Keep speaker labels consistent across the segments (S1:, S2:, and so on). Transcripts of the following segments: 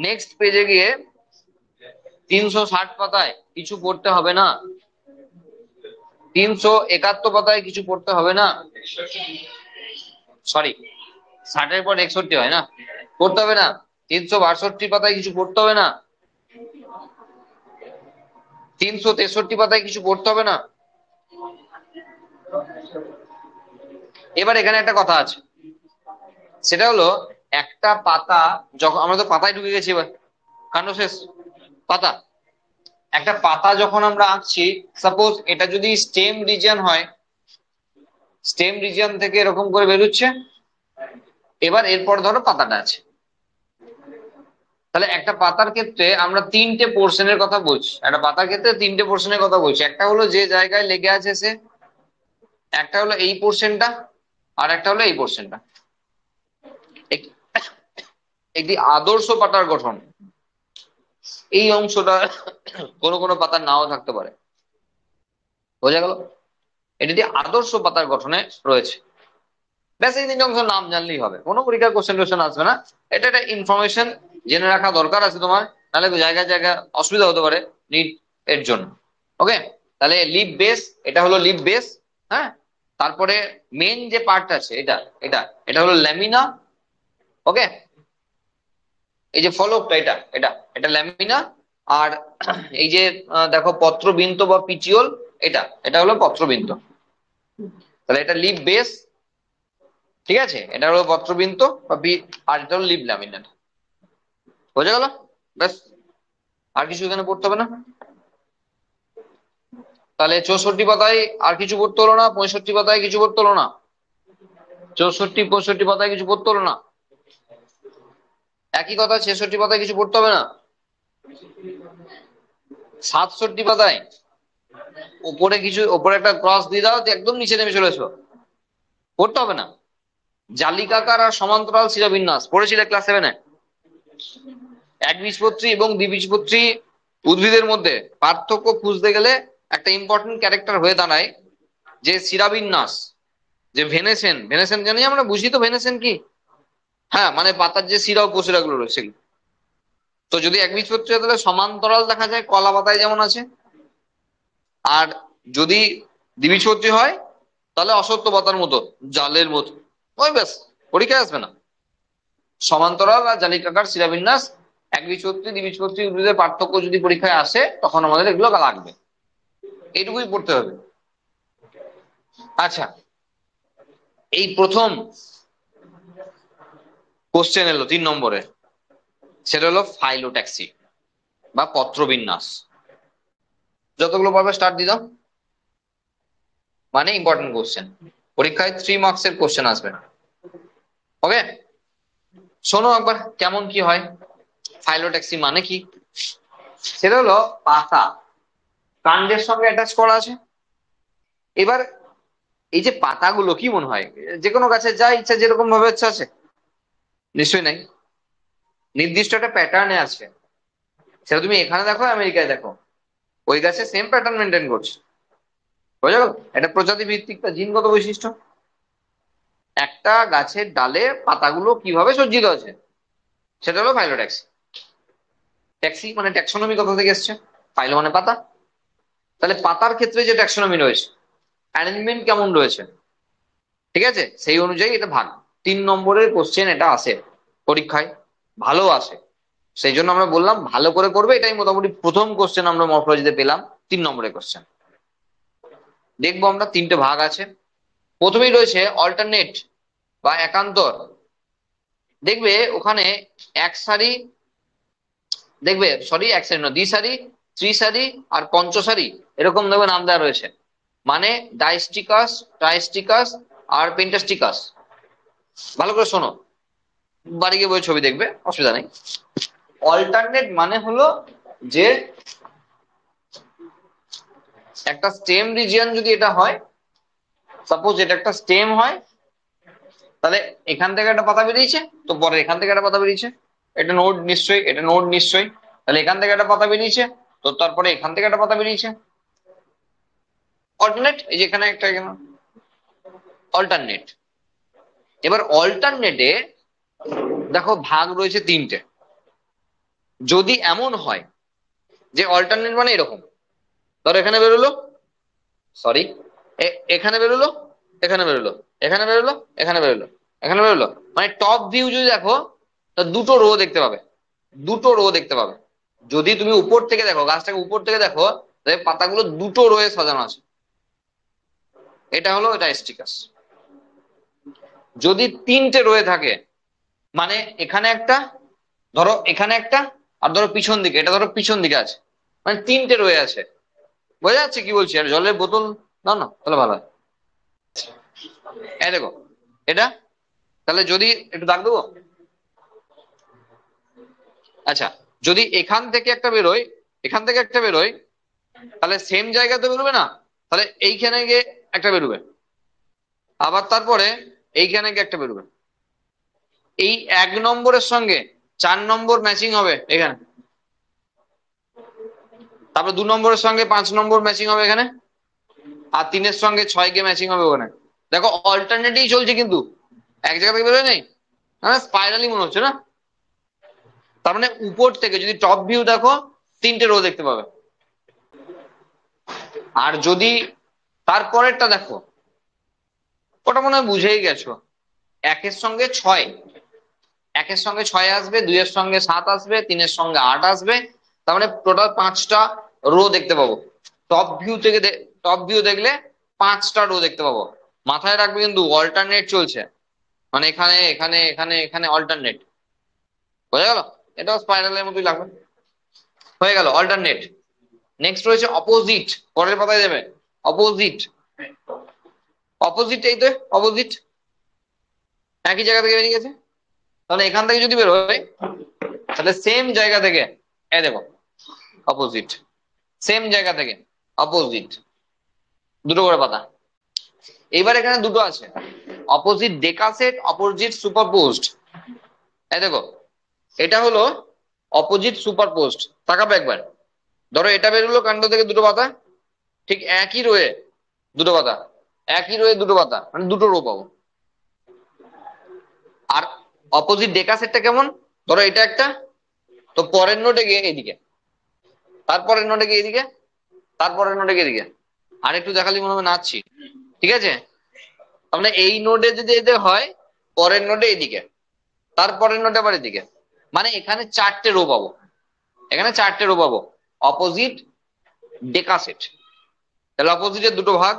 S1: Next পেজে গিয়ে 360 পাতায় কিছু পড়তে হবে না, 371 পাতায় কিছু পড়তে হবে না, সরি 60-এর পর 61 হয় না, পড়তে হবে না। 362 পাতায় কিছু পড়তে হবে না, 363 পাতায় কিছু পড়তে হবে না। এবার এখানে একটা কথা আছে, সেটা হলো একটা পাতা, যখন আমরা তো পাতায় ঢুকে গেছি, এবার কাণ্ড শেষ। পাতা, একটা পাতা যখন আমরা আঁকছি, সাপোজ এটা যদি স্টেম রিজিয়ন হয়, স্টেম রিজিয়ন থেকে এরকম করে বেরোচ্ছে, এবার এরপর ধরো পাতাটা আছে, তাহলে একটা পাতার ক্ষেত্রে আমরা তিনটে পোর্শনের কথা বলছি, একটা পাতার ক্ষেত্রে তিনটে পোর্শনের কথা বলছি। একটা হলো যে জায়গায় লেগে আছে সে, একটা হলো এই পোর্শনটা, আর একটা হলো এই পোর্শনটা। একটি আদর্শ পাতার গঠন, এই অংশটা কোনো কোনো পাতার নাও থাকতে পারে, বোঝা গেল? এটি একটি আদর্শ পাতার গঠনে রয়েছে। ব্যাস এই তিনটে অংশ নাম জানলেই হবে, কোনো পরীক্ষার কোশ্চেন টোশ্চেন আসবে না। এটা একটা ইনফরমেশন জেনে রাখা দরকার আছে তোমার, নাহলে জায়গায় জায়গায় অসুবিধা হতে পারে নিট এর জন্য। ওকে, তাহলে লিপ বেস, এটা হলো লিপ বেস। হ্যাঁ, তারপরে মেন যে পার্ট আছে এটা এটা এটা হলো ল্যামিনা। ওকে, এই যে ফলকটা এটা এটা এটা ল্যামিনা। আর এই যে দেখো পত্রবিন্ত বা পিচিওল, এটা এটা হলো পত্রবিন্ত। তাহলে এটা লিপ বেস, ঠিক আছে, এটা হলো পত্রবিন্ত বা আর এটা হলো লিপ ল্যামিনা। বোঝা গেল? ব্যাস, আর কিছু এখানে পড়তে হবে না। তাহলে 64 পাতায় আর কিছু পড়তে হলো না, 65 পাতায় কিছু পড়তে হলো না, 64 65 পাতায় কিছু পড়তে হলো না। একই কথা 66 পাতায় কিছু পড়তে হবে না, 67 পাতায় উপরে কিছু, উপরে একটা ক্রস দিয়ে দাও, একদম নিচে নেমে চলেছো, পড়তে হবে না। জালিকাকার আর সমান্তরাল শিরাবিন্যাস পড়েছিলে ক্লাস 7-এ। একবীজপত্রী এবং দ্বিবীজপত্রী উদ্ভিদের মধ্যে পার্থক্য খুঁজতে গেলে একটা ইম্পর্টেন্ট ক্যারেক্টার হয়ে দাঁড়ায় যে শিরাবিন্যাস, যে ভেনেসেন। ভেনেসেন জানি আমরা, বুঝি তো ভেনেসেন কি? হ্যাঁ, মানে পাতার যে শিরা উপশিরা গুলো রয়েছে সেগুলো। তো যদি একবীজপত্রী হয় তাহলে সমান্তরাল দেখা যায়, কলা পাতায় যেমন আছে। আর যদি দ্বিবীজপত্রী হয় তাহলে অসত্য পাতার মতো, জালের মতো। ওই ব্যাস, পরীক্ষায় আসবে না। সমান্তরাল আর জালিকাকার শিরাবিন্যাস, একবীজপত্রী দ্বিবীজপত্রী উদ্ভিদের পার্থক্য যদি পরীক্ষায় আসে তখন আমাদের এগুলো লাগবে, এইটুকুই পড়তে হবে। আচ্ছা, এই প্রথম কোশ্চেন এলো 3 নম্বরে, সেটা হলো ফাইলোট্যাক্সি বা পত্রবিন্যাস। যতগুলো পারবে স্টার্ট দিয়ে দাও, মানে ইম্পর্টেন্ট কোশ্চেন, পরীক্ষায় 3 মার্কসের কোশ্চেন আসবে। ওকে, শোনো একবার কেমন কি হয়। ফাইলোট্যাক্সি মানে কি? সেটা হলো পাতা কাণ্ডের সঙ্গে অ্যাটাচ করা আছে। এবার এই যে পাতাগুলো কি মনে হয় যে কোনো গাছে যা ইচ্ছা যেরকম ভাবে ইচ্ছা আছে? নিশ্চয়ই নাই, নির্দিষ্ট একটা প্যাটার্নে আছে। সেটা তুমি এখানে দেখো, আমেরিকায় দেখো, ওই গাছে সেম প্যাটার্ন মেনটেন করছে। বোঝা গেল? এটা প্রজাতি ভিত্তিক তার জিনগত বৈশিষ্ট্য। একটা গাছের ডালে পাতাগুলো কিভাবে সজ্জিত আছে, সেটা হলো ফাইলোট্যাক্সি। ট্যাক্সি মানে ট্যাক্সোনমি কথা থেকে এসছে, ফাইলো মানে পাতা। তাহলে পাতার ক্ষেত্রে যে ট্যাক্সোনমি রয়েছে, অ্যারেঞ্জমেন্ট কেমন রয়েছে, ঠিক আছে, সেই অনুযায়ী এটা ভাগ। 3 নম্বরের কোশ্চেন এটা আসে পরীক্ষায়, ভালো আসে। সেই জন্য আমরা বললাম ভালো করে করবে, এটাই মোটামুটি প্রথম কোশ্চেন আমরা মরফোলজিতে পেলাম, 3 নম্বরের কোশ্চেন। দেখবো আমরা 3টে ভাগ আছে। প্রথমেই রয়েছে অল্টারনেট বা একান্তর। দেখবে ওখানে এক সারি, দেখবে সরি এক সারি নয়, দ্বিসারি, ত্রিসারি আর পঞ্চসারি, এরকম দেখবে নাম দেওয়া রয়েছে। মানে ডাইস্টিকাস, ট্রাইস্টিকাস আর পেন্টাস্টিকাস। ভালো করে শোনো, বাড়ি গিয়ে বই ছবি দেখবে, অসুবিধা নেই। অল্টারনেট মানে হলো যে একটা স্টেম রিজিয়ন যদি এটা হয়, সাপোজ এটা একটা স্টেম হয়, তাহলে এখান থেকে একটা পাতা বেরিয়েছে, তো পরে এখান থেকে একটা পাতা বেরিয়েছে, এটা নোড নিশ্চয়ই, এটা নোড নিশ্চয়ই। তাহলে এখান থেকে একটা পাতা বেরিয়েছে, তো তারপরে এখান থেকে একটা পাতা বেরিয়েছে। অল্টারনেট, এই যে এখানে একটা, এখানে অল্টারনেট। এবার অল্টারনেটে দেখো ভাগ রয়েছে 3টে। যদি এমন হয় যে অল্টারনেট মানে এরকম, ধরো এখানে বেরোলো, সরি, এখানে বেরোলো, এখানে বেরোলো, এখানে বেরোলো, এখানে বেরোলো, এখানে বেরোলো, মানে টপ ভিউ যদি দেখো তা দুটো রো দেখতে পাবে, দুটো রো দেখতে পাবে। যদি তুমি উপর থেকে দেখো, গাছটাকে উপর থেকে দেখো, তাহলে পাতাগুলো দুটো রোয়ে সাজানো আছে। এটা হলো এটা স্টিকাস। যদি তিনটে রোয়ে থাকে, মানে এখানে একটা, ধরো এখানে একটা, আর ধরো পিছন দিকে, এটা ধরো পিছন দিকে আছে, মানে তিনটে রয়ে আছে। বোঝা যাচ্ছে কি বলছি? আর জলের বোতল দাও না, তাহলে ভালো হয়। এই দেখো এটা, তাহলে যদি একটু দাগ দেবো। আচ্ছা, যদি এখান থেকে একটা বেরোয়, এখান থেকে একটা বেরোয়, তাহলে সেম জায়গাতে বেরোবে না? তাহলে এইখানে গিয়ে একটা বেরোবে, আবার তারপরে এইখানে গিয়ে একটা বেরোবে। এই 1 নম্বরের সঙ্গে 4 নম্বর ম্যাচিং হবে এখানে, তারপরে 2 নম্বরের সঙ্গে 5 নম্বর ম্যাচিং হবে এখানে, আর 3-এর সঙ্গে 6 ম্যাচিং হবে ওখানে। দেখো অল্টারনেটেই চলছে, কিন্তু এক জায়গা থেকে বেরোয় নেই, হ্যাঁ স্পাইরালি মনে হচ্ছে না? তার মানে উপর থেকে যদি টপ ভিউ দেখো, তিনটে রো দেখতে পাবে। আর যদি তারপরেরটা দেখো, ওটা মনে হয় বুঝেই গেছো, 1-এর সঙ্গে 6, 1-এর সঙ্গে 6 আসবে, 2-এর সঙ্গে 7 আসবে, 3-এর সঙ্গে 8 আসবে, তার মানে টোটাল 5টা রো দেখতে পাবো। টপ ভিউ থেকে, টপ ভিউ দেখলে 5টা রো দেখতে পাবো। মাথায় রাখবে কিন্তু অল্টারনেট চলছে, মানে এখানে এখানে এখানে এখানে অল্টারনেট। বোঝা গেল? এটাও স্পাইরালের মতোই লাগবে। হয়ে গেল অল্টারনেট। নেক্সট রয়েছে অপোজিট, পরের পাতায় যাবে। অপোজিট, অপোজিট এই তো অপোজিট, একই জায়গা থেকে বেরিয়ে গেছে। তাহলে এখান থেকে যদি বেরোয়, তাহলে সেম জায়গা থেকে, এই দেখো অপোজিট, সেম জায়গা থেকে অপোজিট, দুটো করে পাতা। এইবার এখানে দুটো আছে, অপোজিট ডেকাসেট, অপোজিট সুপারপোজড। এই দেখো এটা হলো অপোজিট সুপারপোজড। তাকাবে একবার, ধরো এটা বেরোলো কাণ্ড থেকে দুটো পাতা, ঠিক একই রোয়ে দুটো পাতা, একই রোয়ে দুটো পাতা, মানে দুটো রো পাবো। আর অপোজিট ডেকা সেটটা কেমন, ধরো এটা একটা, তো পরের নোটে গিয়ে এইদিকে, তারপরের নোটে গিয়ে এইদিকে, তারপরের নোটে গিয়ে এদিকে। আর একটু দেখালি মনে হবে নাচছি, ঠিক আছে? তাহলে এই নোটে যদি এদের হয়, পরের নোটে এইদিকে, তারপরের নোটে আবার এদিকে, মানে এখানে 4টে রো পাবো, এখানে 4টে রো পাবো। অপোজিট ডেকা সেট। তাহলে অপোজিটের দুটো ভাগ,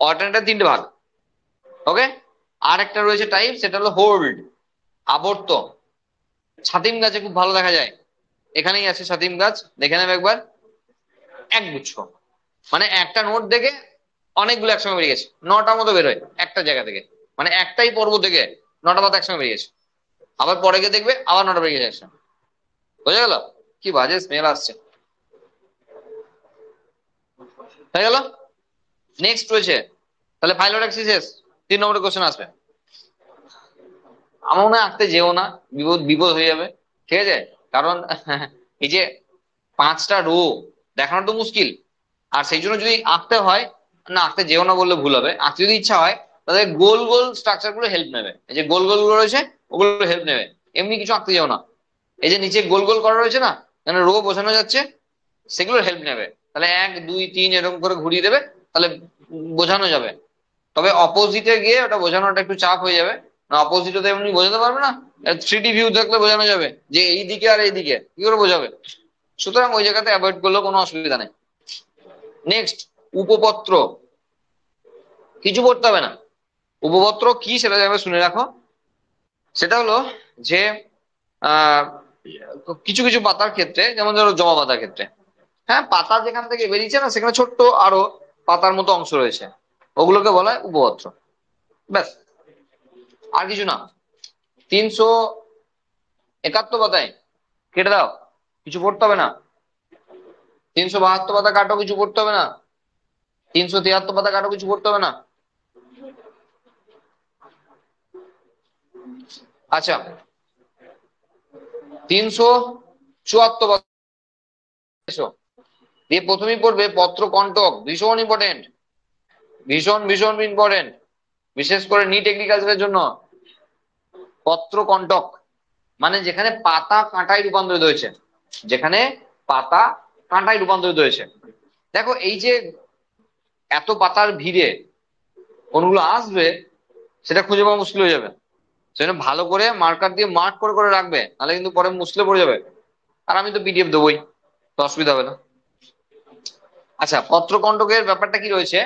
S1: অল্টারনেটের 3টে ভাগ। ওকে। আর একটা রয়েছে টাইপ, সেটা হলো হোল্ড, আবর্ত। ছাতিম গাছে খুব ভালো দেখা যায়, এখানেই আছে ছাতিম গাছ, দেখে নেবে একবার। একগুচ্ছ, মানে একটা নোট দেখে অনেকগুলো একসঙ্গে বেরিয়ে গেছে, 9টা মতো বেরোয় একটা জায়গা থেকে, মানে একটাই পর্ব থেকে 9টা পাতা একসঙ্গে বেরিয়ে গেছে। আবার পরে গিয়ে দেখবে আবার 9টা বেরিয়ে গেছে। বোঝা গেল? কি বাজে স্মেল আসছে। হয়ে গেল। নেক্সট রয়েছে, তাহলে ফাইলোডাক্সি শেষ। 3 নম্বরের কোশ্চেন আসবে। আমার মনে হয় আঁকতে যেও না, বিপদ বিপদ হয়ে যাবে, ঠিক আছে? কারণ এই যে 5টা রো দেখানো তো মুশকিল, আর সেই জন্য যদি আঁকতে হয়, না আঁকতে যেও না বললে ভুল হবে, আঁকতে যদি ইচ্ছা হয় তাহলে গোল গোল স্ট্রাকচার গুলো হেল্প নেবে, এই যে গোল গোল গুলো রয়েছে ওগুলো হেল্প নেবে, এমনি কিছু আঁকতে যেও না। এই যে নিচে গোল গোল করা রয়েছে না, মানে রো বোঝানো যাচ্ছে, সেগুলোর হেল্প নেবে। তাহলে 1 2 3 এরকম করে ঘুরিয়ে দেবে, তাহলে বোঝানো যাবে। তবে অপোজিটে গিয়ে ওটা বোঝানোটা একটু চাপ হয়ে যাবে, না অপোজিটে তো এমনি বোঝাতে পারবে না, 3D ভিউ থাকলে বোঝানো যাবে যে এই দিকে আর এই দিকে, কি করে বোঝাবে? সুতরাং ওই জায়গাতে অ্যাভয়েড করলেও কোনো অসুবিধা নেই। নেক্সট, উপপত্র। কিছু পড়তে হবে না। উপপত্র কি সেটা যাবে শুনে রাখো। সেটা হলো যে আহ কিছু কিছু পাতার ক্ষেত্রে, যেমন ধরো জমা পাতার ক্ষেত্রে, হ্যাঁ পাতা যেখান থেকে বেরিয়েছে না, সেখানে ছোট্ট আরো পাতার মতো অংশ রয়েছে, ওগুলোকে বলা হয় উপপত্র। ব্যাস, আর কিছু না। 371 পাতায় কেটে দাও, কিছু পড়তে হবে না। 372 পাতা কাটো, কিছু পড়তে হবে না। 373 পাতা কাটো, কিছু পড়তে হবে না। আচ্ছা, 374 দিয়ে প্রথমেই পড়বে পত্র কণ্টক, ভীষণ ইম্পর্টেন্ট, ভীষণ ভীষণ ইম্পর্টেন্ট, বিশেষ করে নিট এগ্রিকালচারের জন্য। পত্র কণ্টক মানে যেখানে পাতা কাঁটায় রূপান্তরিত হয়েছে, যেখানে পাতা কাঁটায় রূপান্তরিত হয়েছে। দেখো এই যে এত পাতার ভিড়ে কোনগুলো আসবে সেটা খুঁজে পাওয়া মুশকিল হয়ে যাবে। সেজন্য ভালো করে মার্কার দিয়ে মার্ক করে করে রাখবে, নাহলে কিন্তু পরে মুশকিলে পড়ে যাবে। আর আমি তো পিডিএফ দেবোই, তো অসুবিধা হবে না। আচ্ছা, পত্রকণ্টকের ব্যাপারটা কি রয়েছে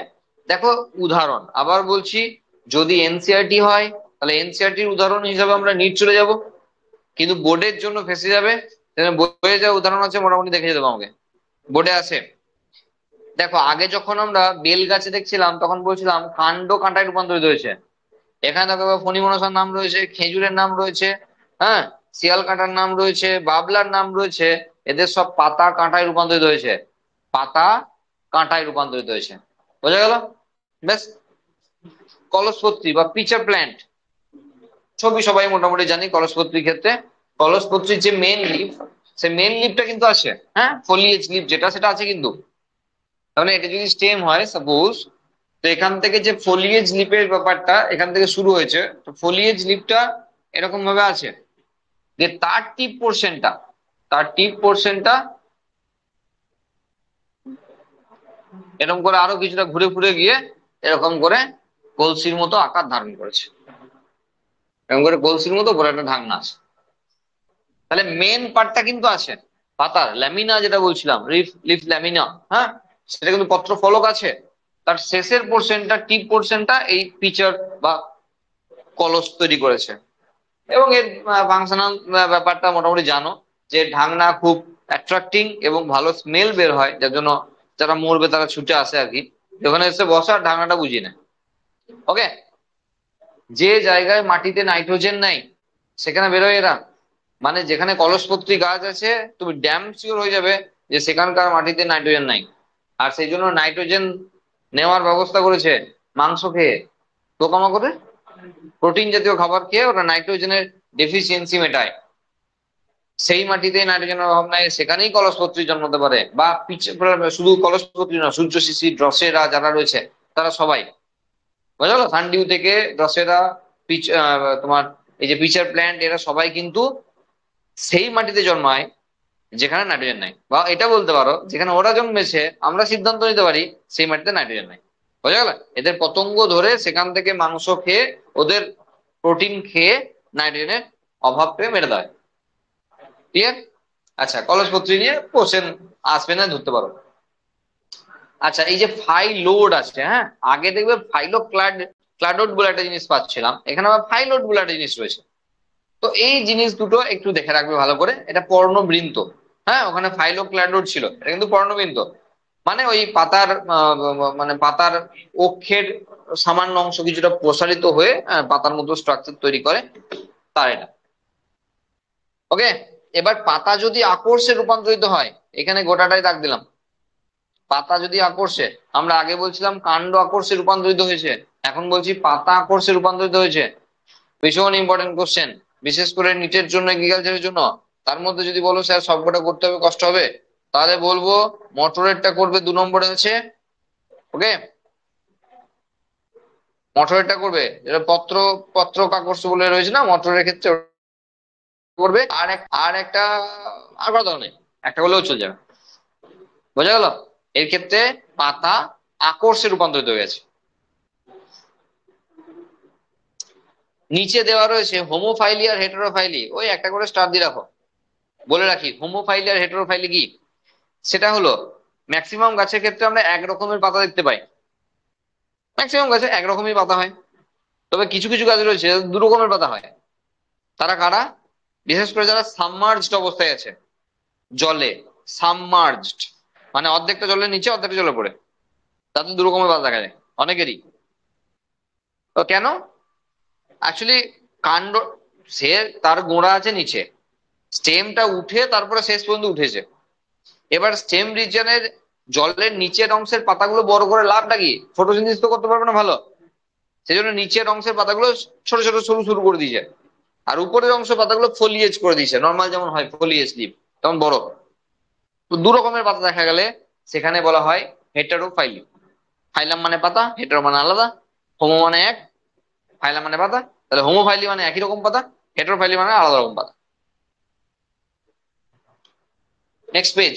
S1: দেখো। উদাহরণ আবার বলছি, যদি এনসিআরটি হয় তাহলে এনসিআরটির উদাহরণ হিসাবে আমরা নিট চলে যাব, কিন্তু বোর্ডের জন্য ফেসে যাবে। বইয়ে যা উদাহরণ আছে মোটামুটি দেখে যেতে আমাকে, বোর্ডে আছে। দেখো আগে যখন আমরা বেল গাছে দেখছিলাম তখন বলছিলাম কাণ্ড কাঁটায় রূপান্তরিত হয়েছে। এখানে দেখো ফণিমনসার নাম রয়েছে, খেজুরের নাম রয়েছে, হ্যাঁ, শিয়াল কাঁটার নাম রয়েছে, বাবলার নাম রয়েছে। এদের সব পাতা কাঁটায় রূপান্তরিত হয়েছে, পাতা কাঁটায় রূপান্তরিত হয়েছে। বোঝা গেল? বেশ। কলসপত্রী বা পিচার প্ল্যান্ট, ছবি সবাই মোটামুটি জানি। কলসপত্রীর ক্ষেত্রে কলসপত্রীর যে মেন লিফ, সে মেন লিফটা কিন্তু আছে, হ্যাঁ, ফলিয়েজ লিফ যেটা সেটা আছে কিন্তু। তাহলে এটা যদি স্টেম হয় সাপোজ, তো এখান থেকে যে ফলিয়েজ লিপের ব্যাপারটা এখান থেকে শুরু হয়েছে, তো ফলিয়েজ লিপটা এরকম ভাবে আছে যে তার টিপ পোর্শনটা এরকম করে আরো কিছুটা ঘুরে ঘুরে গিয়ে এরকম করে কলসির মতো আকার ধারণ করেছে। এরকম করে কলসির মতো বড় একটা ঢাকনা আছে। তাহলে মেন পার্টটা কিন্তু আছে পাতার, ল্যামিনা যেটা বলছিলাম, লিফ ল্যামিনা, হ্যাঁ, সেটা কিন্তু পত্র ফলক আছে। তার শেষের পোর্শনটা, টিপ পোর্শনটা এই পিচার বা কলস তৈরি করেছে। এবং এর ফাংশনাল ব্যাপারটা মোটামুটি জানো, যে ঢাকনা খুব অ্যাট্রাক্টিং এবং ভালো স্মেল বের হয়, যার জন্য যারা মরবে তারা ছুটে আসে আর কি, ওখানে এসে বসার ঢাকনাটা বুঝিয়ে নেয়। ওকে, যে জায়গায় মাটিতে নাইট্রোজেন নাই সেখানে বেরোয় এরা, মানে যেখানে কলসপত্রী গাছ আছে তুমি ড্যাম শিওর হয়ে যাবে যে সেখানকার মাটিতে নাইট্রোজেন নাই। আর সেই জন্য নাইট্রোজেন নেওয়ার ব্যবস্থা করেছে মাংস খেয়ে, পোকামাকড়ে প্রোটিন জাতীয় খাবার খেয়ে ওরা নাইট্রোজেনের ডেফিসিয়েন্সি মেটায়। সেই মাটিতে নাইট্রোজেনের অভাব নাই, সেখানেই কলসপত্রী জন্মাতে পারে। বা শুধু কলসপত্রী না, সূর্য শিশি, ড্রসেরা যারা রয়েছে তারা সবাই, বোঝা গেল, সানডিউ থেকে ড্রসেরা, তোমার এই যে পিচার প্ল্যান্ট, এরা সবাই কিন্তু সেই মাটিতে জন্মায় যেখানে নাইট্রোজেন নাই। বা এটা বলতে পারো যেখানে ওরা জন্মেছে আমরা সিদ্ধান্ত নিতে পারি সেই মাটিতে নাইট্রোজেন নাই। বোঝা গেল? এদের পতঙ্গ ধরে সেখান থেকে মাংস খেয়ে, ওদের প্রোটিন খেয়ে নাইট্রোজেনের অভাবকে মেটাতে হয়। ক্লিয়ার? আচ্ছা, কলসপত্রী নিয়ে কোশ্চেন আসবে না, ধরতে পারো। আচ্ছা, এই যে ফাইলোড আছে, হ্যাঁ, আগে দেখবে ক্লাডোড বলে একটা জিনিস পাচ্ছিলাম, এখানে আবার ফাইলোড বলে একটা জিনিস রয়েছে। তো এই জিনিস দুটো একটু দেখে রাখবে ভালো করে। এটা পর্ণবৃন্ত, হ্যাঁ, ওখানে ফাইলোক্লাডোড ছিল, এটা কিন্তু পর্ণবৃন্ত। মানে ওই পাতার মানে পাতার অক্ষের সামান্য অংশ কিছুটা প্রসারিত হয়ে পাতার মতো স্ট্রাকচার তৈরি করে, তার এটা। ওকে, এবার পাতা যদি আকর্ষে রূপান্তরিত হয়, এখানে গোটাটাই দাগ দিলাম। পাতা যদি আকর্ষে, আমরা আগে বলছিলাম কাণ্ড আকর্ষে রূপান্তরিত হয়েছে, এখন বলছি পাতা আকর্ষে রূপান্তরিত হয়েছে। ভীষণ ইম্পর্টেন্ট কোশ্চেন, বিশেষ করে নিটের জন্য, এগ্রিকালচারের জন্য। তার মধ্যে যদি বলো স্যার সবকটা করতে হবে, কষ্ট হবে, তাহলে বলবো মটরেরটা করবে 2 নম্বরে আছে। ওকে, মটরেরটা করবে, যেটা পত্র আকর্ষ বলে রয়েছে না মটরের ক্ষেত্রে, করবে। আর একটা, আর কথা নেই, একটা বলেও চলে যাবে। বোঝা গেল? এর ক্ষেত্রে পাতা আকর্ষে রূপান্তরিত হয়ে গেছে। নিচে দেওয়া রয়েছে হোমোফাইলি আর হেটেরোফাইলি, ওই একটা করে স্টার দিয়ে রাখো। বলে রাখি হোমোফাইলি আর হেটেরোফাইলি কি। সেটা হলো ম্যাক্সিমাম গাছের ক্ষেত্রে আমরা এক রকমের পাতা দেখতে পাই, ম্যাক্সিমাম গাছে এক রকমই পাতা হয়। তবে কিছু কিছু গাছ রয়েছে 2 রকমের পাতা হয়। তারা কারা? বিশেষ করে যারা সাবমার্জড অবস্থায় আছে, জলে সাবমার্জড, মানে অর্ধেকটা জলের নিচে অর্ধেকটা জলে পড়ে, তাতে 2 রকমের পাতা দেখা যায় অনেকেরই। তো কেন? অ্যাকচুয়ালি কাণ্ড, সে তার গোড়া আছে নিচে, স্টেমটা উঠে তারপরে শেষ পর্যন্ত উঠেছে। এবার স্টেম রিজনের জলের নিচের অংশের পাতাগুলো বড় করে লাভটা কি? ফটোসিনথেসিস তো করতে পারবে না ভালো, সেই জন্য নিচের অংশের পাতাগুলো ছোট ছোট সরু সরু করে দিয়েছে, আর উপরের অংশ পাতাগুলো ফলিয়েজ করে দিয়েছে, নর্মাল যেমন হয় ফলিয়েজ লিপ তেমন বড়। তো 2 রকমের পাতা দেখা গেলে সেখানে বলা হয় হেটারোফাইলি। ফাইলাম মানে পাতা, হেটারো মানে আলাদা, হোমো মানে এক, ফাইলাম মানে পাতা। তাহলে হোমোফাইলি মানে একই রকম পাতা, হেটারোফাইলি মানে আলাদা রকম পাতা। নেক্সট পেজ,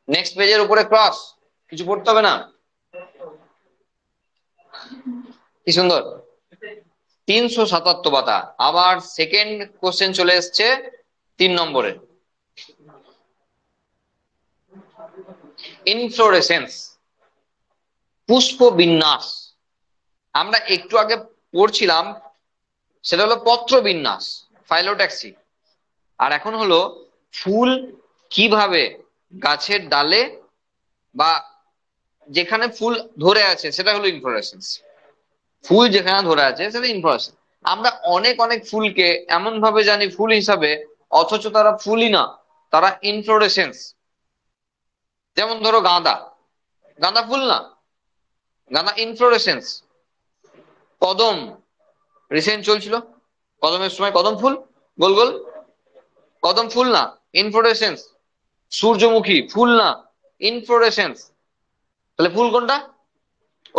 S1: নেক্সট পেজের উপরে ক্রস, কিছু পড়তে হবে না। কি সুন্দর, 377 পাতা। আবার সেকেন্ড কোশ্চেন চলে এসছে 3 নম্বরে, ইনফ্লোরেসেন্স, পুষ্প বিন্যাস। আমরা একটু আগে পড়ছিলাম সেটা হলো পত্র বিন্যাস, ফাইলোট্যাক্সি। আর এখন হলো ফুল কিভাবে গাছের ডালে বা যেখানে ফুল ধরে আছে সেটা হলো ইনফ্লোরেসেন্স। ফুল যেখানে ধরে আছে সেটা ইনফ্লোরেসেন্স। আমরা অনেক অনেক ফুলকে এমন ভাবে জানি ফুল হিসাবে, অথচ তারা ফুলই না, তারা ইনফ্লোরেসেন্স। যেমন ধরো গাঁদা, গাঁদা ফুল না, গাঁদা ইনফ্লোরেসেন্স। কদম রিসেন্ট চলছিল, কদমের সময় কদম ফুল, গোল গোল, কদম ফুল না, ইনফ্লোরেসেন্স। সূর্যমুখী ফুল না, ইনফ্লোরেসেন্স। তাহলে ফুল কোনটা?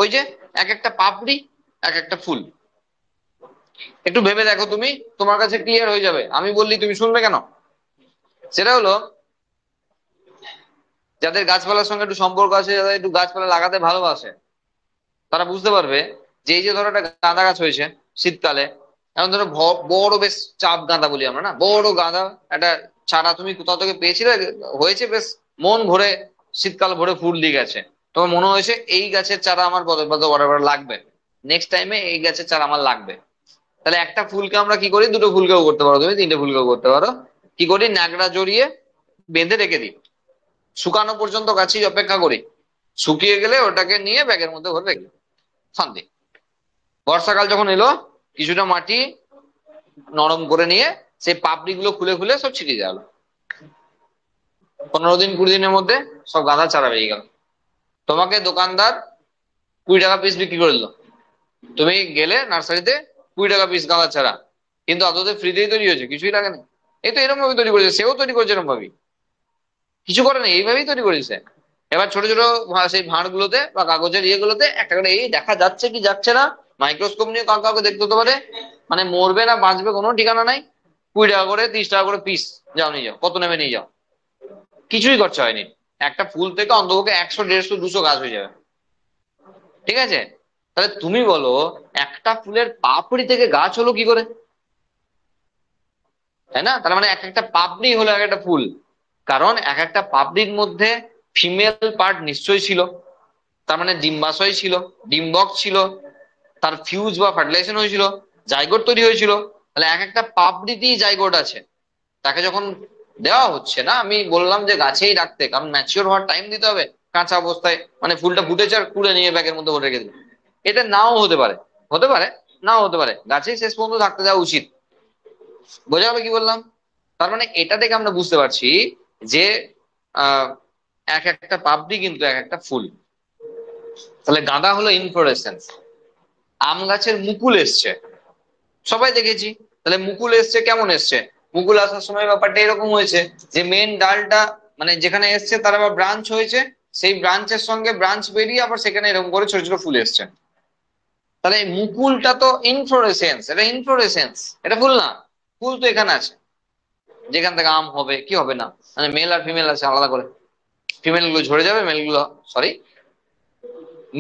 S1: ওই যে এক একটা পাপড়ি, এক একটা ফুল। একটু ভেবে দেখো, তুমি তোমার কাছে ক্লিয়ার হয়ে যাবে। আমি বললি তুমি শুনবে কেন? সেটা হলো যাদের গাছপালার সঙ্গে একটু সম্পর্ক আছে, যাদের একটু গাছপালা লাগাতে ভালোবাসে, তারা বুঝতে পারবে যে এই যে ধরো একটা গাঁদা গাছ হয়েছে শীতকালে, এখন ধরো বড় বেশ চাপ গাঁদা বলি আমরা না, বড় গাঁদা একটা চারা তুমি কোথাও থেকে পেয়েছিলে, হয়েছে বেশ মন ভরে, শীতকাল ভরে ফুল দিয়ে গেছে, তোমার মনে হয়েছে এই গাছের চারা আমার বরাবর লাগবে, নেক্সট টাইমে এই গাছের চারা আমার লাগবে। তাহলে একটা ফুলকে আমরা কি করি, দুটো ফুলকেও করতে পারো তুমি, তিনটে ফুলকেও করতে পারো। কি করি, ন্যাকড়া জড়িয়ে বেঁধে রেখে দিই, শুকানো পর্যন্ত গাছই অপেক্ষা করি, শুকিয়ে গেলে ওটাকে নিয়ে ব্যাগের মধ্যে ভরে রেখে শান্তি। বর্ষাকাল যখন এলো, কিছুটা মাটি নরম করে নিয়ে সেই পাপড়ি গুলো খুলে খুলে সব ছিটিয়ে দেওয়া হলো। 15 দিন 20 দিনের মধ্যে সব গাঁদা চারা বেরিয়ে গেল। তোমাকে দোকানদার 20 টাকা পিস বিক্রি করে দিল, তুমি গেলে নার্সারিতে 20 টাকা পিস গাঁদা চারা, কিন্তু আদতে ফ্রিতেই তৈরি হয়েছে, কিছুই লাগে না। এই তো এরকম ভাবে তৈরি করেছে, সেও তৈরি করেছে এরকম ভাবেই, কিছু করে না, এইভাবেই তৈরি করেছে। এবার ছোট ছোট সেই ভাঁড় গুলোতে বা কাগজের ইয়েগুলোতে একটা করে এই দেখা যাচ্ছে কি যাচ্ছে না, মাইক্রোস্কোপ নিয়ে কাউকে দেখতে হতে পারে, মানে মরবে না বাঁচবে কোনো ঠিকানা নাই। 20 টাকা করে 30 টাকা করে পিস, যাও নিয়ে যাও, কত নেবে নিয়ে যাও, কিছুই খরচা হয়নি। একটা ফুল থেকে অন্তত 100 150 200 গাছ হয়ে যাবে, ঠিক আছে? তাহলে তুমি বলো একটা ফুলের পাপড়ি থেকে গাছ হলো কি করে, তাই না? তার মানে এক একটা পাপড়ি হলো এক একটা ফুল, কারণ এক একটা পাপড়ির মধ্যে ফিমেল পার্ট নিশ্চয়ই ছিল, তার মানে ডিম্বাশয় ছিল, ডিম্বক ছিল, তার ফিউজ বা ফার্টিলাইজেশন হয়েছিল, জাইগোট তৈরি হয়েছিল। তাহলে এক একটা পাপড়িতেই জাইগোট আছে, তাকে যখন দেওয়া হচ্ছে না, আমি বললাম যে গাছেই রাখতে, কারণ ম্যাচিওর হওয়ার টাইম দিতে হবে। কাঁচা অবস্থায় মানে ফুলটা ফুটেছে আর কুড়ে নিয়ে ব্যাগের মধ্যে ভরে রেখে দিল, এটা নাও হতে পারে, হতে পারে, নাও হতে পারে, গাছেই শেষ পর্যন্ত থাকতে দেওয়া উচিত। বোঝা গেল কি বললাম? তার মানে এটা থেকে আমরা বুঝতে পারছি যে আহ এক একটা পাপড়ি কিন্তু এক একটা ফুল। তাহলে গাঁদা হলো ইনফ্লোরেসেন্স। আম গাছের মুকুল এসছে, সবাই দেখেছি। তাহলে মুকুল এসছে, কেমন এসছে? মুকুল আসার সময় ব্যাপারটা এরকম হয়েছে যে মেন ডালটা মানে যেখানে এসছে তার আবার ব্রাঞ্চ হয়েছে, সেই ব্রাঞ্চের সঙ্গে ব্রাঞ্চ বেরিয়ে আবার সেখানে এরকম করে ছোট ছোট ফুল এসছে। তাহলে এই মুকুলটা তো ইনফ্লোরেসেন্স, এটা ইনফ্লোরেসেন্স, এটা ফুল না। ফুল তো এখানে আছে, যেখান থেকে আম হবে কি হবে না, মানে মেল আর ফিমেল আছে আলাদা করে, ফিমেল গুলো ঝরে যাবে, মেল গুলো সরি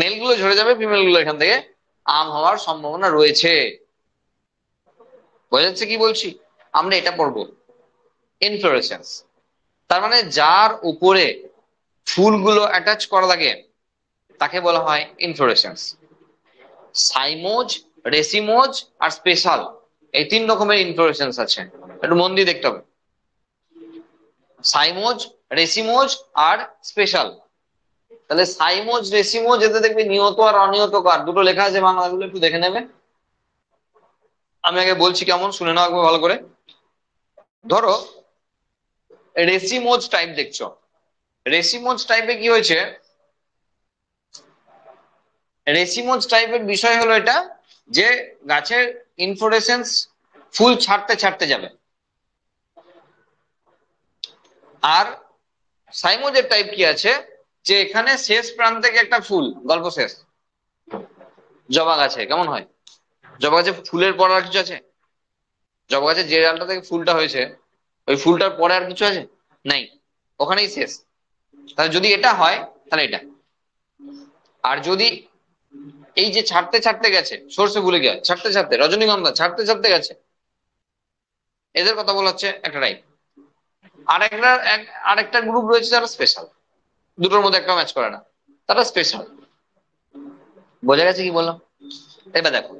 S1: মেল গুলো ঝরে যাবে, ফিমেল গুলো এখান থেকে আম হওয়ার সম্ভাবনা রয়েছে। বোঝা যাচ্ছে কি বলছি? আমরা এটা পড়বো, ইনফ্লোরেসেন্স। তার মানে যার উপরে ফুলগুলো অ্যাটাচ করা লাগে তাকে বলা হয় ইনফ্লোরেসেন্স। সাইমোজ, রেসিমোজ আর স্পেশাল, এই 3 রকমের ইনফ্লোরেসেন্স আছে, একটু মন দিয়ে দেখতে হবে। সাইমোজ, রেসিমোজ আর স্পেশাল। তাহলে সাইমোজ রেসিমোজ, এতে দেখবে নিয়ত আর অনিয়ত কার দুটো লেখা আছে বাংলাগুলো, একটু দেখে নেবে। আমি আগে বলছি কেমন, শুনে নাও একবার ভালো করে। ধরো রেসিমোজ টাইপ দেখছো, রেসিমোজ টাইপে কি হয়েছে, রেসিমোজ টাইপের বিষয় হলো এটা যে গাছের ইনফ্লোরেসেন্স ফুল ছাড়তে ছাড়তে যাবে। আর সাইমোজের টাইপ কি আছে, যে এখানে শেষ প্রান্ত থেকে একটা ফুল, গল্প শেষ। জবা গাছে কেমন হয়, জবা গাছে ফুলের পর আর কিছু আছে? জবা গাছে যে ডালটা থেকে ফুলটা হয়েছে, ওই ফুলটার পরে আর কিছু আছে? নাই, ওখানেই শেষ। তাহলে যদি এটা হয় তাহলে এটা। আর যদি এই যে ছাড়তে ছাড়তে গেছে, সর্ষে ভুলে গিয়ে ছাড়তে ছাড়তে, রজনীগন্ধা ছাড়তে ছাড়তে গেছে, এদের কথা বলা হচ্ছে একটা টাইপ। আরেকটা আরেকটা গ্রুপ রয়েছে যারা স্পেশাল, দুটোর মধ্যে একটা ম্যাচ করে না, তারা স্পেশাল। বোঝা গেছে কি বললাম? এবার দেখো,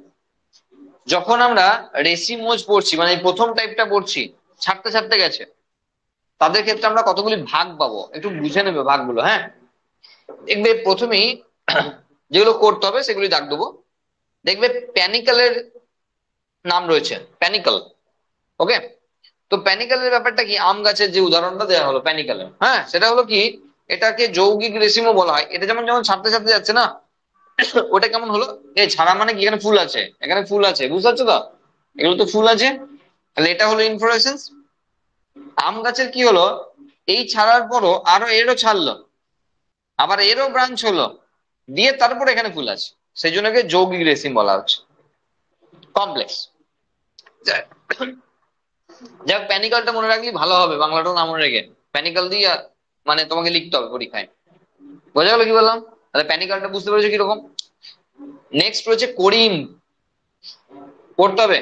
S1: যখন আমরা রেসিমোজ পড়ছি, মানে এই প্রথম টাইপটা পড়ছি, ছাড়তে ছাড়তে গেছে, তাদের ক্ষেত্রে আমরা কতগুলি ভাগ পাবো একটু বুঝে নেবে ভাগগুলো। হ্যাঁ, দেখবে প্রথমেই যেগুলো করতে হবে সেগুলি দাগ দেবো। দেখবে প্যানিক্যালের নাম রয়েছে, প্যানিক্যাল। ওকে, তো প্যানিক্যালের ব্যাপারটা কি, আম গাছের যে উদাহরণটা দেওয়া হলো প্যানিক্যালের, হ্যাঁ, সেটা হলো কি, এটাকে যৌগিক রেশিমো বলা হয়। এটা যেমন যেমন ছাড়তে ছাড়তে যাচ্ছে না, ওটা কেমন হলো, এই ছাড়া মানে কি, এখানে ফুল আছে, এখানে ফুল আছে, বুঝতে পারছো তো, এগুলো তো ফুল আছে, তাহলে এটা হলো ইনফ্লোরেসেন্স। আম গাছের কি হলো, এই ছাড়ার পরও আরো এরও ছাড়লো, আবার এরও ব্রাঞ্চ হলো, দিয়ে তারপর এখানে ফুল আছে, সেই জন্য যৌগিক রেশিম বলা হচ্ছে, কমপ্লেক্স। যাক, প্যানিক্যালটা মনে রাখলে ভালো হবে, বাংলাটাও নাম মনে রেখে প্যানিক্যাল দিয়ে মানে তোমাকে লিখতে হবে পরীক্ষায়। বোঝা গেল কি বললাম? তাহলে প্যানিক্যালটা বুঝতে পেরেছো কিরকম। নেক্সট রয়েছে করিম, পড়তে হবে।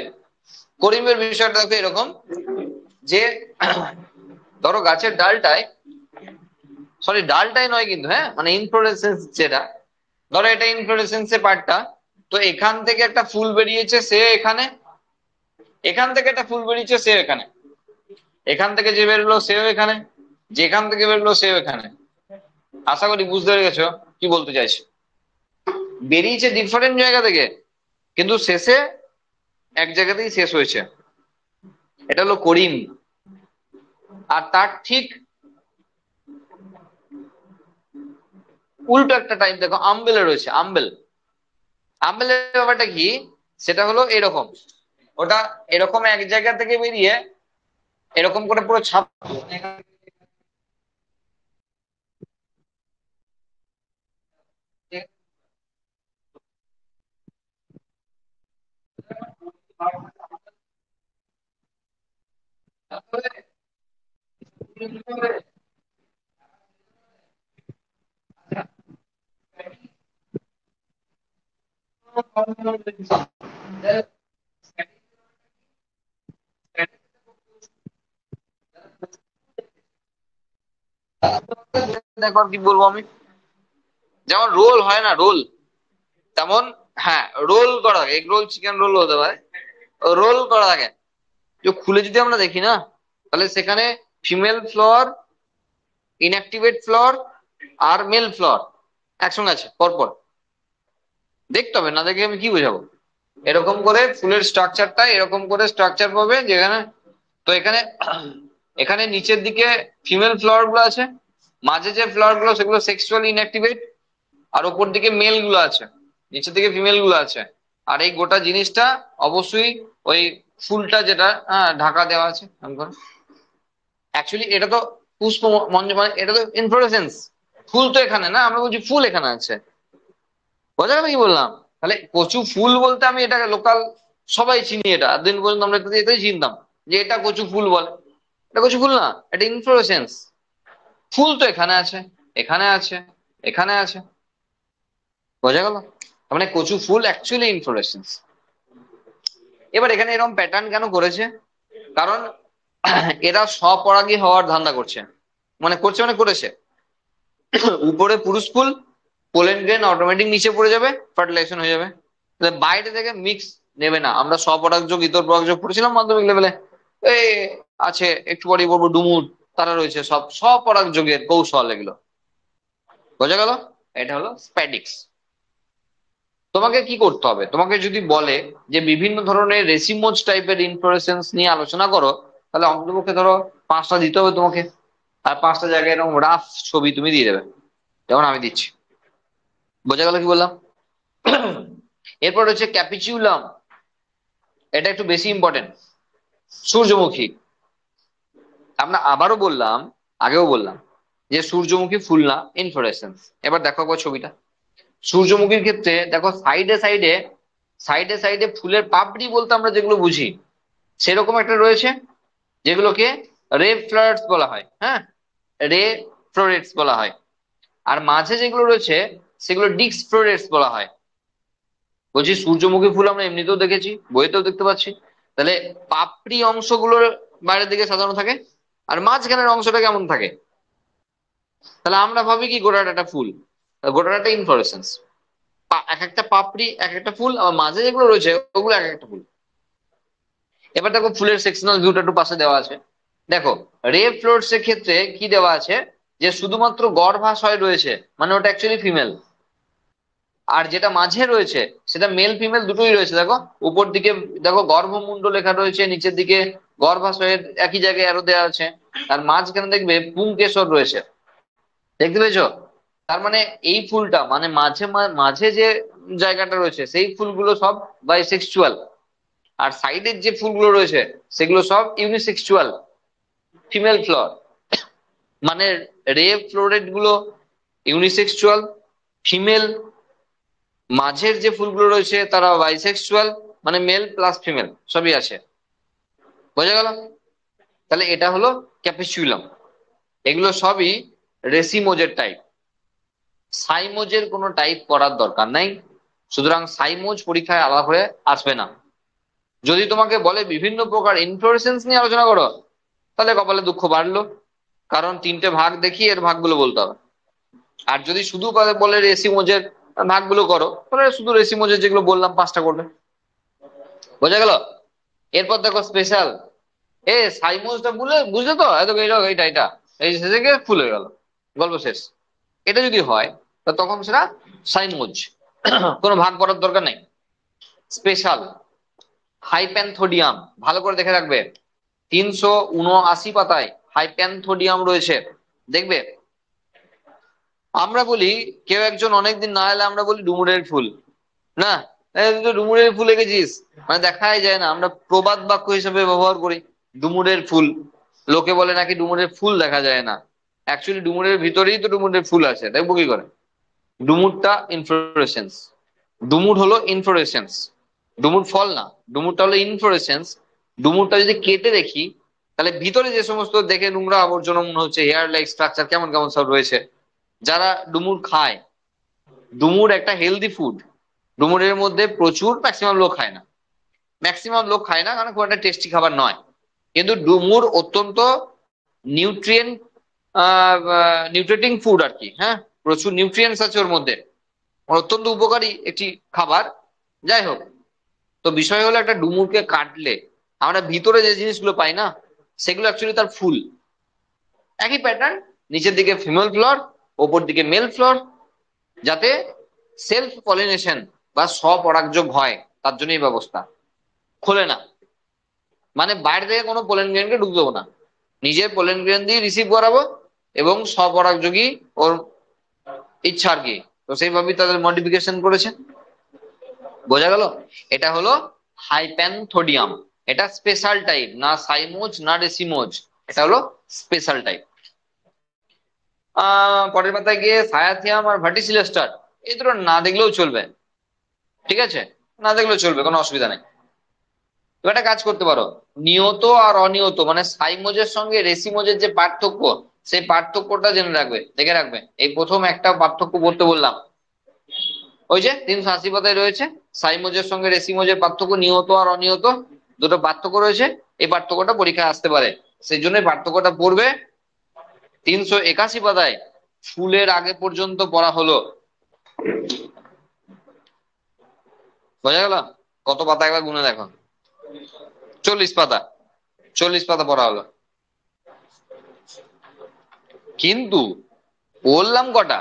S1: করিমের বিষয়টা দেখো এরকম যে ধরো গাছের ডালটায়, সরি ডালটাই নয় কিন্তু, হ্যাঁ, মানে ইনফ্লোরেসেন্স যেটা, ধরো এটা ইনফ্লোরেসেন্সের পার্টটা, তো এখান থেকে একটা ফুল বেরিয়েছে সে এখানে, এখান থেকে একটা ফুল বেরিয়েছে সে এখানে, এখান থেকে যে বেরোলো সেও এখানে, যেখান থেকে বেরোলো সেও এখানে। আশা করি বুঝতে পেরে গেছো কি বলতে চাইছি। বেরিয়েছে ডিফারেন্ট জায়গা থেকে, কিন্তু শেষে এক জায়গাতেই শেষ হয়েছে, এটা হলো করিম। আর তার ঠিক উল্টো একটা টাইপ দেখো আম্বেলে রয়েছে, আম্বেল। আম্বেলের ব্যাপারটা কি, সেটা হলো এরকম, ওটা এরকম এক জায়গা থেকে বেরিয়ে এরকম করে পুরো ছাপ, দেখো আর কি বলবো আমি, যেমন রোল হয় না, রোল তেমন, হ্যাঁ, রোল করা থাকে, এগ রোল, চিকেন রোল হতে পারে, রোল করা থাকে। তো খুলে যদি আমরা দেখি না, তাহলে সেখানে ফিমেল ফ্লাওয়ার, ইনঅ্যাক্টিভেট ফ্লাওয়ার আর মেল ফ্লাওয়ার একসঙ্গে আছে পরপর, দেখতে হবে, না দেখে আমি কি বোঝাবো। এরকম করে ফুলের স্ট্রাকচারটা এরকম করে স্ট্রাকচার পাবে যেখানে, তো এখানে এখানে নিচের দিকে ফিমেল ফ্লাওয়ার গুলো আছে, মাঝে যে ফ্লাওয়ার গুলো সেগুলো সেক্সুয়ালি ইনঅ্যাক্টিভেট, আর ওপর দিকে মেল গুলো আছে, নিচের দিকে ফিমেল গুলো আছে। আর এই গোটা জিনিসটা অবশ্যই ওই ফুলটা যেটা, হ্যাঁ, ঢাকা দেওয়া আছে অ্যাকচুয়ালি এটা তো পুষ্প মঞ্জ, মানে এটা তো ইনফ্লোরেসেন্স, ফুল তো এখানে না, আমরা বলছি ফুল এখানে আছে। বোঝা গেল কি বললাম? তাহলে কচু ফুল বলতে আমি এটাকে লোকাল সবাই চিনি, এটা এতদিন পর্যন্ত আমরা এটাই চিনতাম যে এটা কচু ফুল বলে, এটা কচু ফুল না, এটা ইনফ্লোরেসেন্স। ফুল তো এখানে আছে, এখানে আছে, এখানে আছে। বোঝা গেল? তার মানে কচু ফুল অ্যাকচুয়ালি ইনফ্লোরেসেন্স। এবার এখানে এরকম প্যাটার্ন কেন করেছে, কারণ এরা স্বপরাগী হওয়ার ধান্দা করছে, মানে করছে মানে করেছে। উপরে পুরুষ ফুল, পোলেন গ্রেন অটোমেটিক নিচে পড়ে যাবে, ফার্টিলাইজেশন হয়ে যাবে। তাহলে বাইরে থেকে মিক্স নেবে না। আমরা স্বপরাগযোগ ইতর পরাগযোগ পড়েছিলাম মাধ্যমিক লেভেলে, এই আছে একটু পরেই বলবো ডুমুর, তারা রয়েছে, সব স্বপরাগযোগের কৌশল এগুলো। বোঝা গেল? এটা হলো স্প্যাডিক্স। তোমাকে কি করতে হবে, তোমাকে যদি বলে যে বিভিন্ন ধরনের রেসিমোজ টাইপের ইনফ্লোরেসেন্স নিয়ে আলোচনা করো, তাহলে অন্ততপক্ষে ধরো 5টা দিতে হবে তোমাকে। আর 5টা জায়গায় এরকম রাফ ছবি তুমি দিয়ে দেবে, যেমন আমি দিচ্ছি। বোঝা গেল কি বললাম? এরপর হচ্ছে ক্যাপিচুলাম, এটা একটু বেশি ইম্পর্টেন্ট, সূর্যমুখী। আমরা আবারও বললাম, আগেও বললাম যে সূর্যমুখী ফুল না, ইনফ্লোরেসেন্স। এবার দেখো একবার ছবিটা, সূর্যমুখীর ক্ষেত্রে দেখো সাইডে সাইডে, সাইডে সাইডে ফুলের পাপড়ি বলতে আমরা যেগুলো বুঝি সেরকম একটা রয়েছে, যেগুলোকে রেড ফ্লাওয়ার্স বলা হয়। হ্যাঁ, রে ফ্লোরেটস বলা হয়, আর মাঝে যেগুলো রয়েছে সেগুলো ডিস্ক ফ্লোরেটস বলা হয়। বলছি সূর্যমুখী ফুল আমরা এমনিতেও দেখেছি, বইতেও দেখতে পাচ্ছি, তাহলে পাপড়ি অংশগুলোর বাইরের দিকে সাজানো থাকে, আর মাঝখানের অংশটা কেমন থাকে? তাহলে আমরা ভাবি কি গোটাটা একটা ফুল, গোটাটা একটা ইনফ্লোরেসেন্স। এক একটা পাপড়ি এক একটা ফুল, আবার মাঝে যেগুলো রয়েছে ওগুলো এক একটা ফুল। এবার দেখো ফুলের সেকশনাল ভিউটা একটু পাশে দেওয়া আছে। দেখো রে ফ্লোরস এর ক্ষেত্রে কি দেওয়া আছে, যে শুধুমাত্র গর্ভাশয় রয়েছে, মানে ওটা অ্যাকচুয়ালি ফিমেল। আর যেটা মাঝে রয়েছে সেটা মেল ফিমেল দুটোই রয়েছে। দেখো উপর দিকে দেখো গর্ভমুণ্ড লেখা রয়েছে, নিচের দিকে গর্ভাশয়ের একই জায়গায় আরো দেওয়া আছে, আর মাঝখানে দেখবে পুংকেশর রয়েছে। দেখতে পেয়েছো? তার মানে এই ফুলটা মানে মাঝে মাঝে যে জায়গাটা রয়েছে সেই ফুলগুলো সব বাইসেক্সুয়াল, আর সাইডের যে ফুলগুলো রয়েছে সেগুলো সব ইউনিসেক্সুয়াল, ফিমেল ফ্লোর। মানে রে ফ্লোরেট গুলো ইউনিসেক্সুয়াল, ফিমেল। মাঝের যে ফুলগুলো রয়েছে তারা বাইসেক্সুয়াল, মানে মেল প্লাস ফিমেল সবই আছে। বোঝা গেল? তাহলে এটা হলো ক্যাপিসুলাম। এগুলো সবই রেসিমোজের টাইপ। সাইমোজের কোনো টাইপ পড়ার দরকার নাই, সুতরাং সাইমোজ পরীক্ষায় আলাদা করে আসবে না। যদি তোমাকে বলে বিভিন্ন প্রকার ইনফ্লোরেসেন্স নিয়ে আলোচনা করো, তাহলে কপালে দুঃখ বাড়লো, কারণ তিনটে ভাগ দেখি এর ভাগগুলো বলতে হবে। আর যদি শুধু বলে রেসিমোজের ভাগগুলো করো, তাহলে শুধু রেসিমোজের যেগুলো বললাম পাঁচটা করবে। বোঝা গেল? এরপর দেখো স্পেশাল। সাইমোজটা বুঝলে তো, এত এইটা এটা এই শেষে গিয়ে ফুল হয়ে গেল, গল্প শেষ। এটা যদি হয় তা তখন সেটা সাইমোজ, কোনো ভাগ করার দরকার নেই। স্পেশাল হাইপ্যানথোডিয়াম, ভালো করে দেখে রাখবে, 379 পাতায় হাইপ্যানথোডিয়াম রয়েছে। দেখবে আমরা বলি, কেউ একজন অনেকদিন না এলে আমরা বলি ডুমুরের ফুল, না তুই তো ডুমুরের ফুল এঁকেছিস, মানে দেখাই যায় না, আমরা প্রবাদ বাক্য হিসেবে ব্যবহার করি ডুমুরের ফুল। লোকে বলে নাকি ডুমুরের ফুল দেখা যায় না, অ্যাকচুয়ালি ডুমুরের ভিতরেই তো ডুমুরের ফুল আছে, দেখবো কি করে? ডুমুরটা ইনফ্লোরেসেন্স, ডুমুর হলো ইনফ্লোরেসেন্স, ডুমুর ফল না, ডুমুরটা হলো ইনফ্লোরেসেন্স। ডুমুরটা যদি কেটে দেখি তাহলে ভিতরে যে সমস্ত দেখে নোংরা আবর্জনা মনে হচ্ছে, হেয়ার লাইক স্ট্রাকচার কেমন কেমন সব রয়েছে। যারা ডুমুর খায়, ডুমুর একটা হেলদি ফুড, ডুমুরের মধ্যে প্রচুর, ম্যাক্সিমাম লোক খায় না, ম্যাক্সিমাম লোক খায় না কারণ খুব একটা টেস্টি খাবার নয়, কিন্তু ডুমুর অত্যন্ত নিউট্রিয়েন্ট নিউট্রিটিং ফুড আর কি। হ্যাঁ, প্রচুর নিউট্রিয়েন্টস আছে ওর মধ্যে, অত্যন্ত উপকারী একটি খাবার। যাই হোক, তো বিষয় হলো একটা ডুমুরকে কাটলে আমরা ভিতরে যে জিনিসগুলো পাই না, সেগুলো অ্যাকচুয়ালি তার ফুল। একই প্যাটার্ন, নিচের দিকে ফিমেল ফ্লোর, ওপর দিকে মেল ফ্লোর, যাতে সেলফ পলিনেশন বা স্বপরাগযোগ হয় তার জন্য এই ব্যবস্থা। খোলে না, মানে বাইরে থেকে কোনো পোলেন গ্রেনকে ঢুকতে দেবো না, নিজের পোলেন গ্রেন দিয়ে রিসিভ করাবো, এবং স্বপরাগযোগী ওর ইচ্ছা আর কি, তো সেইভাবেই তাদের মডিফিকেশন করেছে। বোঝা গেল? এটা হলো হাইপ্যানথোডিয়াম, এটা স্পেশাল টাইপ, না সাইমোজ না রেসিমোজ, এটা হলো স্পেশাল টাইপ। পরের পাতায় গিয়ে সায়াথিয়াম আর ভার্টিসিলেস্টার, এই দুটো না দেখলেও চলবে, ঠিক আছে, না দেখলেও চলবে, কোনো অসুবিধা নেই। তুমি একটা কাজ করতে পারো, নিয়ত আর অনিয়ত মানে সাইমোজের সঙ্গে রেসিমোজের যে পার্থক্য, সেই পার্থক্যটা জেনে রাখবে, দেখে রাখবে। এই প্রথম একটা পার্থক্য বলতে বললাম, ওই যে 380 পাতায় রয়েছে, সাইমোজের সঙ্গে রেসিমোজের পার্থক্য, নিয়ত আর অনিয়ত দুটো পার্থক্য রয়েছে। এই পার্থক্যটা পরীক্ষায় আসতে পারে, সেই জন্য পার্থক্যটা পড়বে। 381 পাতায় ফুলের আগে পর্যন্ত পড়া হলো। বোঝা গেল? কত পাতা একবার গুনে দেখো, 40 পাতা, 40 পাতা পড়া হলো। কিন্তু বললাম কটা,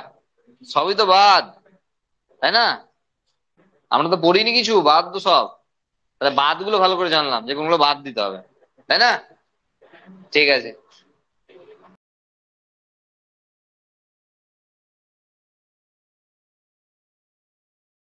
S1: সবই তো বাদ, তাই না? আমরা তো পড়িনি কিছু, বাদ তো সব। তাহলে বাদ গুলো ভালো করে জানলাম যে কোনগুলো বাদ দিতে হবে, তাই না? ঠিক আছে।